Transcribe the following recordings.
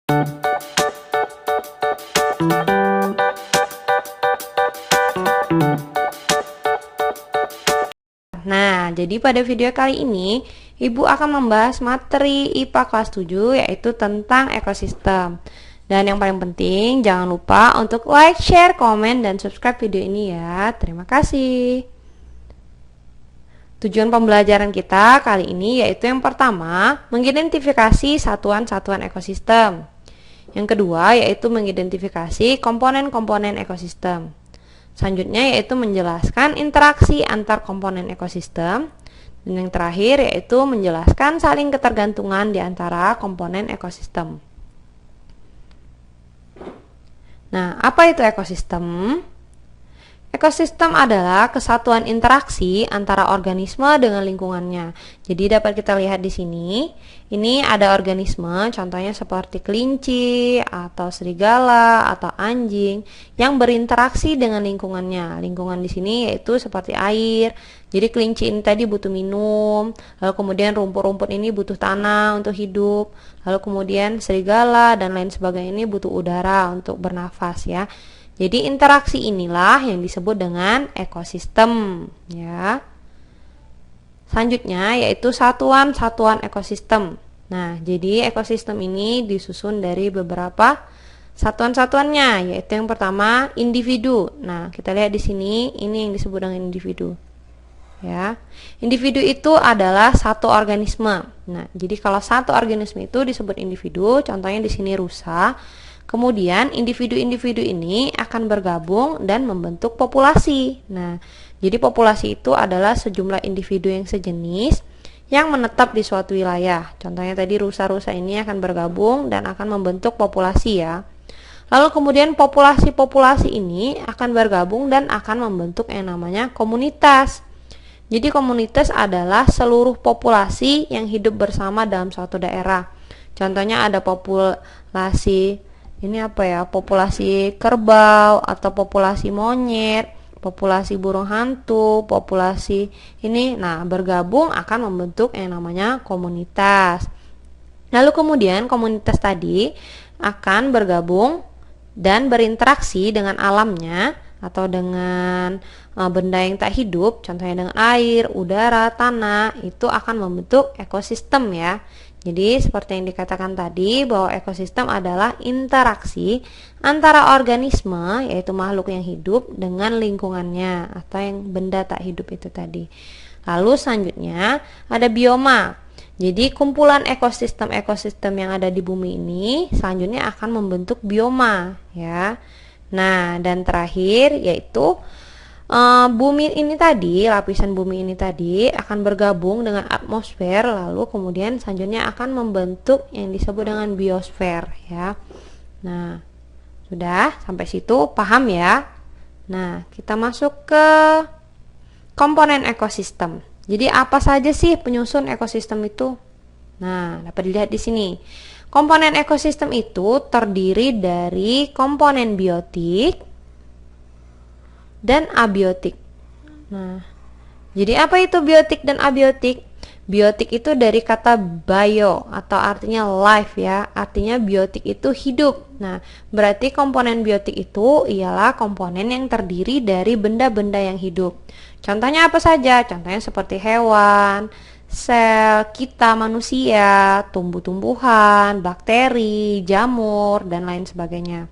Nah, jadi pada video kali ini, Ibu akan membahas materi IPA kelas 7 yaitu tentang ekosistem. Dan yang paling penting, jangan lupa untuk like, share, komen, dan subscribe video ini ya. Terima kasih. Tujuan pembelajaran kita kali ini yaitu yang pertama, mengidentifikasi satuan-satuan ekosistem. Yang kedua, yaitu mengidentifikasi komponen-komponen ekosistem. Selanjutnya yaitu menjelaskan interaksi antar komponen ekosistem. Dan yang terakhir yaitu menjelaskan saling ketergantungan di antara komponen ekosistem. Nah, apa itu ekosistem? Ekosistem adalah kesatuan interaksi antara organisme dengan lingkungannya. Jadi dapat kita lihat di sini, ini ada organisme, contohnya seperti kelinci atau serigala atau anjing yang berinteraksi dengan lingkungannya. Lingkungan di sini yaitu seperti air. Jadi kelinci ini tadi butuh minum, lalu kemudian rumput-rumput ini butuh tanah untuk hidup, lalu kemudian serigala dan lain sebagainya ini butuh udara untuk bernafas ya. Jadi interaksi inilah yang disebut dengan ekosistem ya. Selanjutnya yaitu satuan-satuan ekosistem. Nah, jadi ekosistem ini disusun dari beberapa satuan-satuannya, yaitu yang pertama individu. Nah, kita lihat di sini ini yang disebut dengan individu. Ya. Individu itu adalah satu organisme. Nah, jadi kalau satu organisme itu disebut individu, contohnya di sini rusa. Kemudian individu-individu ini akan bergabung dan membentuk populasi. Nah, jadi populasi itu adalah sejumlah individu yang sejenis yang menetap di suatu wilayah. Contohnya tadi rusa-rusa ini akan bergabung dan akan membentuk populasi ya. Lalu kemudian populasi-populasi ini akan bergabung dan akan membentuk yang namanya komunitas. Jadi komunitas adalah seluruh populasi yang hidup bersama dalam suatu daerah. Contohnya ada populasi populasi kerbau atau populasi monyet, populasi burung hantu, populasi ini bergabung akan membentuk yang namanya komunitas. Lalu kemudian komunitas tadi akan bergabung dan berinteraksi dengan alamnya atau dengan benda yang tak hidup, contohnya dengan air, udara, tanah, itu akan membentuk ekosistem ya. Jadi seperti yang dikatakan tadi bahwa ekosistem adalah interaksi antara organisme yaitu makhluk yang hidup dengan lingkungannya atau yang benda tak hidup itu tadi. Lalu selanjutnya ada bioma. Jadi kumpulan ekosistem-ekosistem yang ada di bumi ini selanjutnya akan membentuk bioma ya. Nah, dan terakhir yaitu bumi ini tadi, lapisan bumi ini tadi akan bergabung dengan atmosfer, lalu kemudian selanjutnya akan membentuk yang disebut dengan biosfer ya. Nah, sudah sampai situ paham ya? Nah, kita masuk ke komponen ekosistem. Jadi apa saja sih penyusun ekosistem itu? Nah, dapat dilihat di sini. Komponen ekosistem itu terdiri dari komponen biotik dan abiotik. Nah, jadi apa itu biotik dan abiotik? Biotik itu dari kata bio atau artinya life ya. Artinya biotik itu hidup. Nah, berarti komponen biotik itu ialah komponen yang terdiri dari benda-benda yang hidup. Contohnya apa saja? Contohnya seperti hewan, sel, kita manusia, tumbuh-tumbuhan, bakteri, jamur, dan lain sebagainya.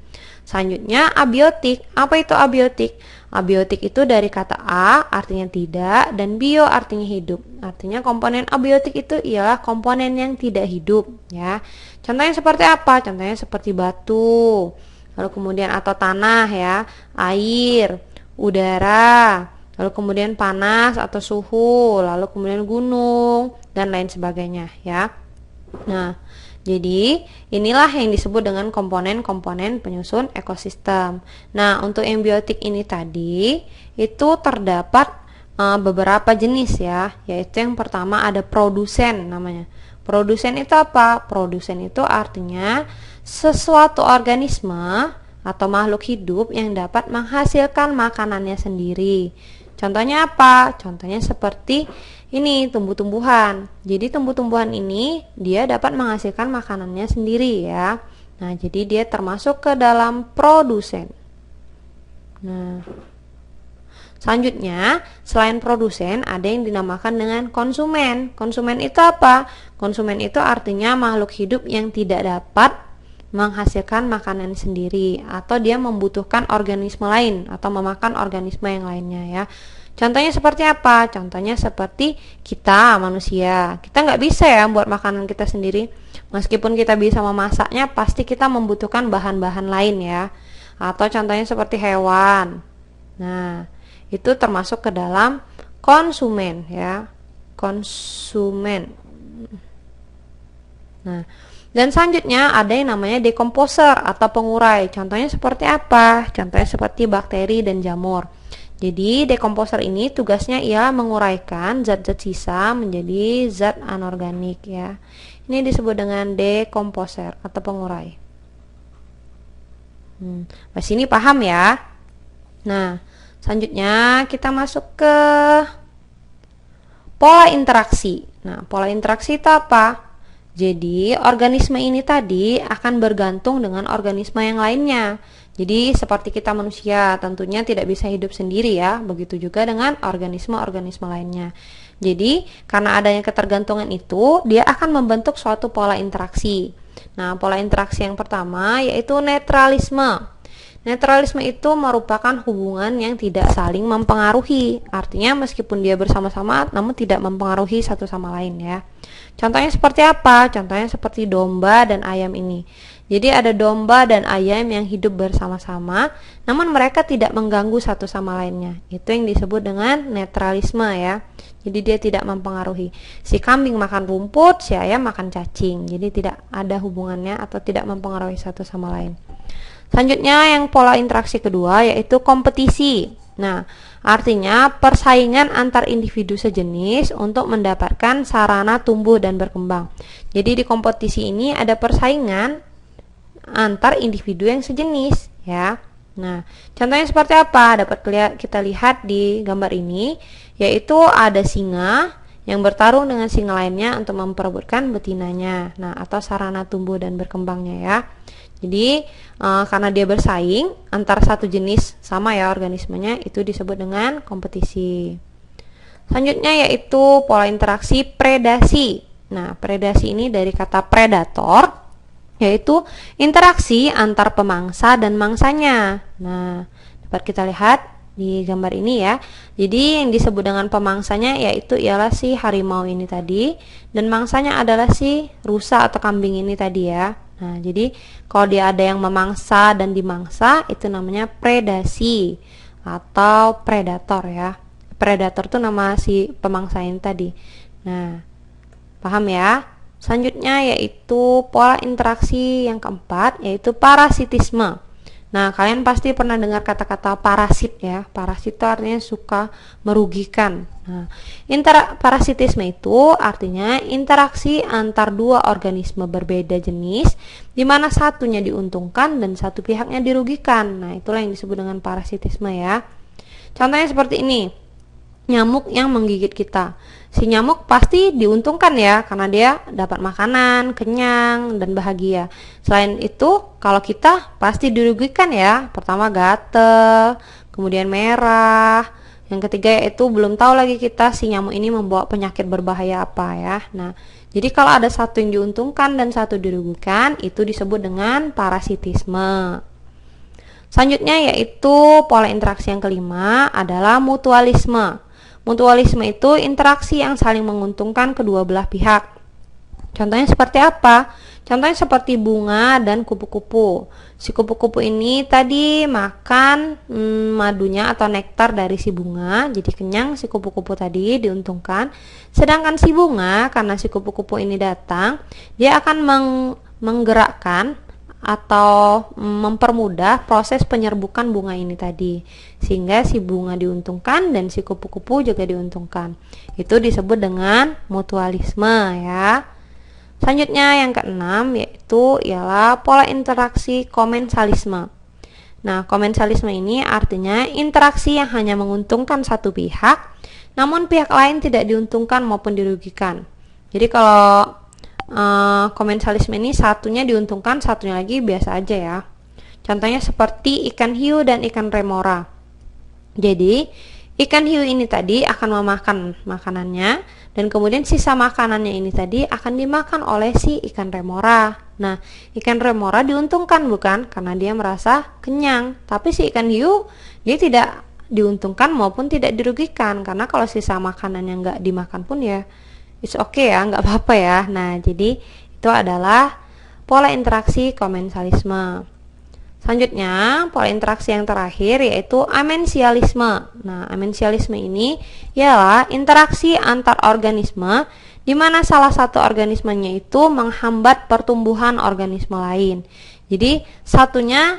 Selanjutnya abiotik. Apa itu abiotik? Abiotik itu dari kata a artinya tidak dan bio artinya hidup. Artinya komponen abiotik itu ialah komponen yang tidak hidup ya. Contohnya seperti apa? Contohnya seperti batu, lalu kemudian atau tanah ya, air, udara, lalu kemudian panas atau suhu, lalu kemudian gunung dan lain sebagainya ya. Nah, jadi inilah yang disebut dengan komponen-komponen penyusun ekosistem. Nah, untuk yang biotik ini tadi itu terdapat beberapa jenis ya, yaitu yang pertama ada produsen namanya. Produsen itu apa? Produsen itu artinya sesuatu organisme atau makhluk hidup yang dapat menghasilkan makanannya sendiri. Contohnya apa? Contohnya seperti ini tumbuh-tumbuhan. Jadi tumbuh-tumbuhan ini dia dapat menghasilkan makanannya sendiri ya. Nah, jadi dia termasuk ke dalam produsen. Nah, selanjutnya, selain produsen, ada yang dinamakan dengan konsumen. Konsumen itu apa? Konsumen itu artinya makhluk hidup yang tidak dapat menghasilkan makanan sendiri, atau dia membutuhkan organisme lain atau memakan organisme yang lainnya ya. Contohnya seperti apa? Contohnya seperti kita manusia. Kita nggak bisa ya buat makanan kita sendiri. Meskipun kita bisa memasaknya, pasti kita membutuhkan bahan-bahan lain ya. Atau contohnya seperti hewan. Nah, itu termasuk ke dalam konsumen ya, konsumen. Nah, dan selanjutnya ada yang namanya decomposer atau pengurai. Contohnya seperti apa? Contohnya seperti bakteri dan jamur. Jadi decomposer ini tugasnya ialah menguraikan zat-zat sisa menjadi zat anorganik ya. Ini disebut dengan decomposer atau pengurai. Mas ini paham ya? Nah, selanjutnya kita masuk ke pola interaksi. Nah, pola interaksi itu apa? Jadi, organisme ini tadi akan bergantung dengan organisme yang lainnya. Jadi, seperti kita manusia, tentunya tidak bisa hidup sendiri ya. Begitu juga dengan organisme-organisme lainnya. Jadi, karena adanya ketergantungan itu, dia akan membentuk suatu pola interaksi. Nah, pola interaksi yang pertama yaitu netralisme. Netralisme itu merupakan hubungan yang tidak saling mempengaruhi. Artinya meskipun dia bersama-sama namun tidak mempengaruhi satu sama lain ya. Contohnya seperti apa? Contohnya seperti domba dan ayam ini. Jadi ada domba dan ayam yang hidup bersama-sama namun mereka tidak mengganggu satu sama lainnya. Itu yang disebut dengan netralisme ya. Jadi dia tidak mempengaruhi. Si kambing makan rumput, si ayam makan cacing. Jadi tidak ada hubungannya atau tidak mempengaruhi satu sama lain. Selanjutnya yang pola interaksi kedua yaitu kompetisi. Nah, artinya persaingan antar individu sejenis untuk mendapatkan sarana tumbuh dan berkembang. Jadi di kompetisi ini ada persaingan antar individu yang sejenis ya. Nah, contohnya seperti apa? Dapat kita lihat di gambar ini, yaitu ada singa yang bertarung dengan singa lainnya untuk memperebutkan betinanya. Nah, atau sarana tumbuh dan berkembangnya ya. Jadi karena dia bersaing antar satu jenis sama ya organismenya, itu disebut dengan kompetisi. Selanjutnya yaitu pola interaksi predasi. Nah, predasi ini dari kata predator, yaitu interaksi antar pemangsa dan mangsanya. Nah, dapat kita lihat di gambar ini ya. Jadi yang disebut dengan pemangsanya yaitu ialah si harimau ini tadi, dan mangsanya adalah si rusa atau kambing ini tadi ya. Nah, jadi kalau dia ada yang memangsa dan dimangsa, itu namanya predasi atau predator ya. Predator itu nama si pemangsa ini tadi. Nah, paham ya? Selanjutnya yaitu pola interaksi yang keempat, yaitu parasitisme. Nah, kalian pasti pernah dengar kata-kata parasit ya. Parasit itu artinya suka merugikan. Nah, parasitisme itu artinya interaksi antar dua organisme berbeda jenis, di mana satunya diuntungkan dan satu pihaknya dirugikan. Nah, itulah yang disebut dengan parasitisme ya. Contohnya seperti ini. Nyamuk yang menggigit kita. Si nyamuk pasti diuntungkan ya, karena dia dapat makanan, kenyang, dan bahagia. Selain itu, kalau kita pasti dirugikan ya. Pertama gatel, kemudian merah. Yang ketiga yaitu belum tahu lagi kita si nyamuk ini membawa penyakit berbahaya apa ya. Nah, jadi kalau ada satu yang diuntungkan dan satu dirugikan, itu disebut dengan parasitisme. Selanjutnya yaitu pola interaksi yang kelima adalah mutualisme. Mutualisme itu interaksi yang saling menguntungkan kedua belah pihak. Contohnya seperti apa? Contohnya seperti bunga dan kupu-kupu. Si kupu-kupu ini tadi makan madunya atau nektar dari si bunga, jadi kenyang si kupu-kupu tadi diuntungkan. Sedangkan si bunga, karena si kupu-kupu ini datang, dia akan menggerakkan atau mempermudah proses penyerbukan bunga ini tadi, sehingga si bunga diuntungkan dan si kupu-kupu juga diuntungkan. Itu disebut dengan mutualisme ya. Selanjutnya yang keenam yaitu ialah pola interaksi komensalisme. Nah, komensalisme ini artinya interaksi yang hanya menguntungkan satu pihak, namun pihak lain tidak diuntungkan maupun dirugikan. Jadi kalau komensalisme ini satunya diuntungkan, satunya lagi biasa aja ya. Contohnya seperti ikan hiu dan ikan remora. Jadi ikan hiu ini tadi akan memakan makanannya, dan kemudian sisa makanannya ini tadi akan dimakan oleh si ikan remora. Nah, ikan remora diuntungkan bukan? Karena dia merasa kenyang. Tapi si ikan hiu dia tidak diuntungkan maupun tidak dirugikan, karena kalau sisa makanan yang nggak dimakan pun ya it's okay ya, nggak apa-apa ya. Nah, jadi itu adalah pola interaksi komensalisme. Selanjutnya, pola interaksi yang terakhir yaitu amensialisme. Nah, amensialisme ini ialah interaksi antar organisme di mana salah satu organismenya itu menghambat pertumbuhan organisme lain. Jadi, satunya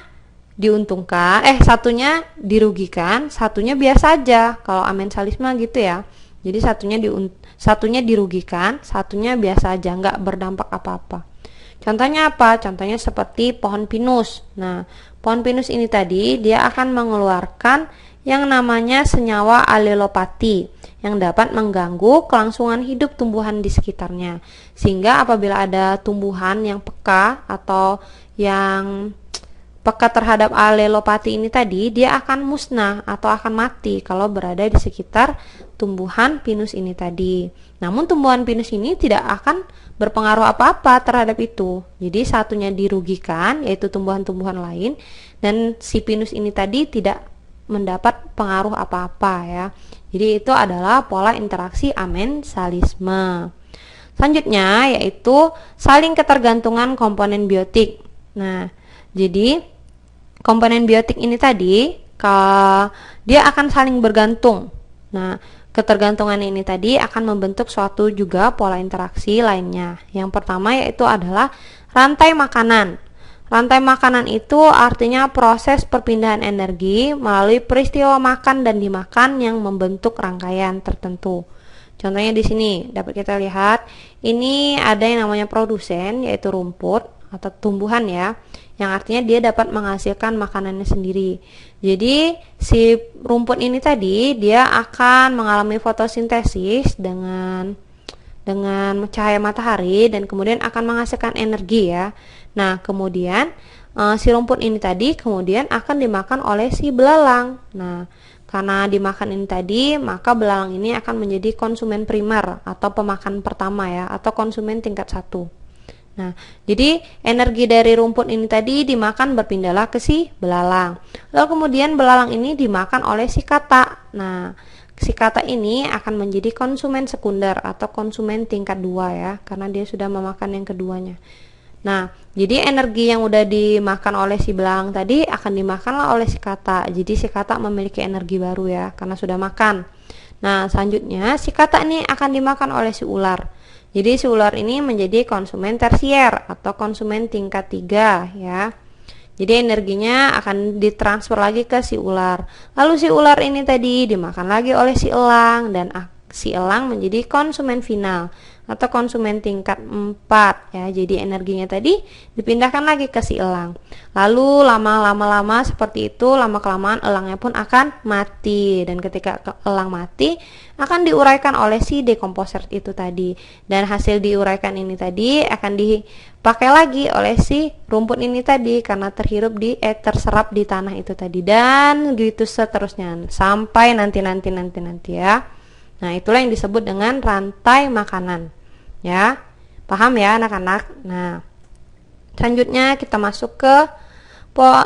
diuntungkan, satunya dirugikan, satunya biasa aja. Kalau amensialisme gitu ya. Jadi satunya dirugikan, satunya biasa aja, nggak berdampak apa-apa. Contohnya apa? Contohnya seperti pohon pinus. Nah, pohon pinus ini tadi dia akan mengeluarkan yang namanya senyawa alelopati yang dapat mengganggu kelangsungan hidup tumbuhan di sekitarnya. Sehingga apabila ada tumbuhan yang peka atau yang peka terhadap alelopati ini tadi, dia akan musnah atau akan mati kalau berada di sekitar tumbuhan pinus ini tadi. Namun tumbuhan pinus ini tidak akan berpengaruh apa-apa terhadap itu. Jadi satunya dirugikan, yaitu tumbuhan-tumbuhan lain, dan si pinus ini tadi tidak mendapat pengaruh apa-apa ya. Jadi itu adalah pola interaksi amensalisme. Selanjutnya yaitu saling ketergantungan komponen biotik. Nah, jadi komponen biotik ini tadi dia akan saling bergantung. Nah, ketergantungan ini tadi akan membentuk suatu juga pola interaksi lainnya. Yang pertama yaitu adalah rantai makanan. Rantai makanan itu artinya proses perpindahan energi melalui peristiwa makan dan dimakan yang membentuk rangkaian tertentu. Contohnya di sini dapat kita lihat, ini ada yang namanya produsen yaitu rumput atau tumbuhan ya, yang artinya dia dapat menghasilkan makanannya sendiri. Jadi si rumput ini tadi dia akan mengalami fotosintesis dengan cahaya matahari dan kemudian akan menghasilkan energi ya. Nah, kemudian si rumput ini tadi kemudian akan dimakan oleh si belalang. Nah, karena dimakan ini tadi, maka belalang ini akan menjadi konsumen primer atau pemakan pertama ya, atau konsumen tingkat 1. Nah, jadi energi dari rumput ini tadi dimakan berpindahlah ke si belalang. Lalu kemudian belalang ini dimakan oleh si katak. Nah, si katak ini akan menjadi konsumen sekunder atau konsumen tingkat 2 ya, karena dia sudah memakan yang keduanya. Nah, jadi energi yang udah dimakan oleh si belalang tadi akan dimakanlah oleh si katak. Jadi si katak memiliki energi baru ya, karena sudah makan. Nah, selanjutnya si katak ini akan dimakan oleh si ular. Jadi si ular ini menjadi konsumen tersier atau konsumen tingkat 3 ya. Jadi energinya akan ditransfer lagi ke si ular. Lalu si ular ini tadi dimakan lagi oleh si elang dan si elang menjadi konsumen final atau konsumen tingkat 4 ya. Jadi energinya tadi dipindahkan lagi ke si elang. Lalu lama seperti itu, lama kelamaan elangnya pun akan mati, dan ketika elang mati akan diuraikan oleh si dekomposer itu tadi, dan hasil diuraikan ini tadi akan dipakai lagi oleh si rumput ini tadi karena terserap di tanah itu tadi, dan gitu seterusnya sampai nanti ya. Nah, itulah yang disebut dengan rantai makanan. Ya, paham ya anak-anak? Nah, selanjutnya kita masuk ke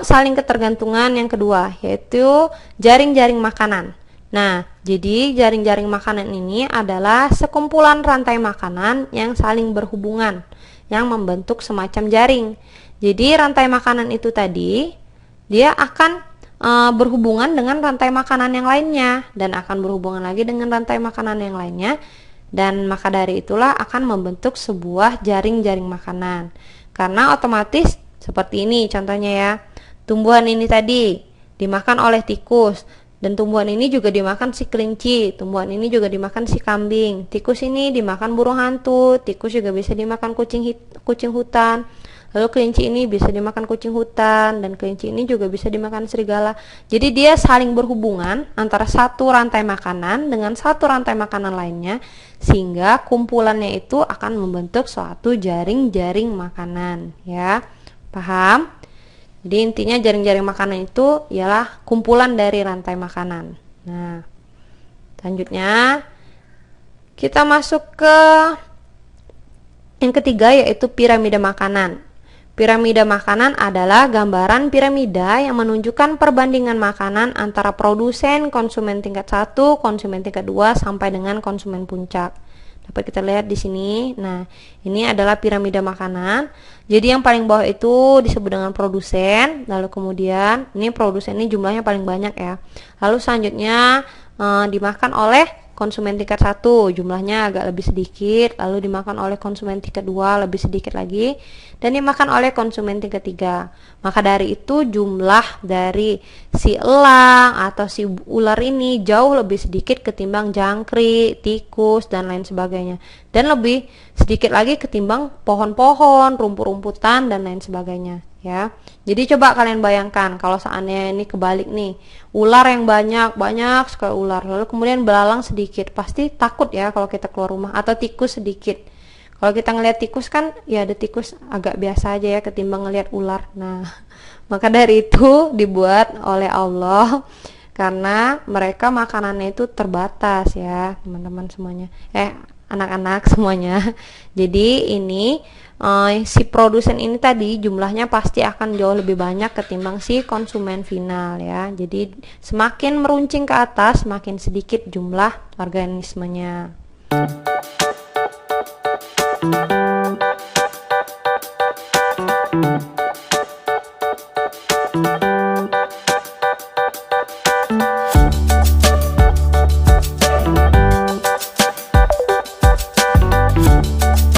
saling ketergantungan yang kedua, yaitu jaring-jaring makanan. Nah, jadi jaring-jaring makanan ini adalah sekumpulan rantai makanan yang saling berhubungan, yang membentuk semacam jaring. Jadi rantai makanan itu tadi, dia akan berhubungan dengan rantai makanan yang lainnya, dan akan berhubungan lagi dengan rantai makanan yang lainnya, dan maka dari itulah akan membentuk sebuah jaring-jaring makanan. Karena otomatis seperti ini contohnya ya, tumbuhan ini tadi dimakan oleh tikus, dan tumbuhan ini juga dimakan si kelinci, tumbuhan ini juga dimakan si kambing, tikus ini dimakan burung hantu, tikus juga bisa dimakan kucing hutan. Lalu kelinci ini bisa dimakan kucing hutan, dan kelinci ini juga bisa dimakan serigala. Jadi dia saling berhubungan antara satu rantai makanan dengan satu rantai makanan lainnya, sehingga kumpulannya itu akan membentuk suatu jaring-jaring makanan, ya. Paham? Jadi intinya jaring-jaring makanan itu ialah kumpulan dari rantai makanan. Nah, selanjutnya kita masuk ke yang ketiga, yaitu piramida makanan. Piramida makanan adalah gambaran piramida yang menunjukkan perbandingan makanan antara produsen, konsumen tingkat 1, konsumen tingkat 2 sampai dengan konsumen puncak. Dapat kita lihat di sini. Nah, ini adalah piramida makanan. Jadi yang paling bawah itu disebut dengan produsen, lalu kemudian ini produsen ini jumlahnya paling banyak ya. Lalu selanjutnya dimakan oleh konsumen tingkat 1, jumlahnya agak lebih sedikit, lalu dimakan oleh konsumen tingkat 2 lebih sedikit lagi, dan dimakan oleh konsumen tingkat 3. Maka dari itu jumlah dari si elang atau si ular ini jauh lebih sedikit ketimbang jangkrik, tikus, dan lain sebagainya, dan lebih sedikit lagi ketimbang pohon-pohon, rumput-rumputan, dan lain sebagainya, ya. Jadi coba kalian bayangkan kalau seandainya ini kebalik nih, ular yang banyak sekali ular, lalu kemudian belalang sedikit, pasti takut ya kalau kita keluar rumah, atau tikus sedikit. Kalau kita ngelihat tikus kan ya ada tikus agak biasa aja ya ketimbang ngelihat ular. Nah, maka dari itu dibuat oleh Allah karena mereka makanannya itu terbatas ya, teman-teman semuanya. Anak-anak semuanya. Jadi ini si produsen ini tadi jumlahnya pasti akan jauh lebih banyak ketimbang si konsumen final ya. Jadi semakin meruncing ke atas, semakin sedikit jumlah organismenya.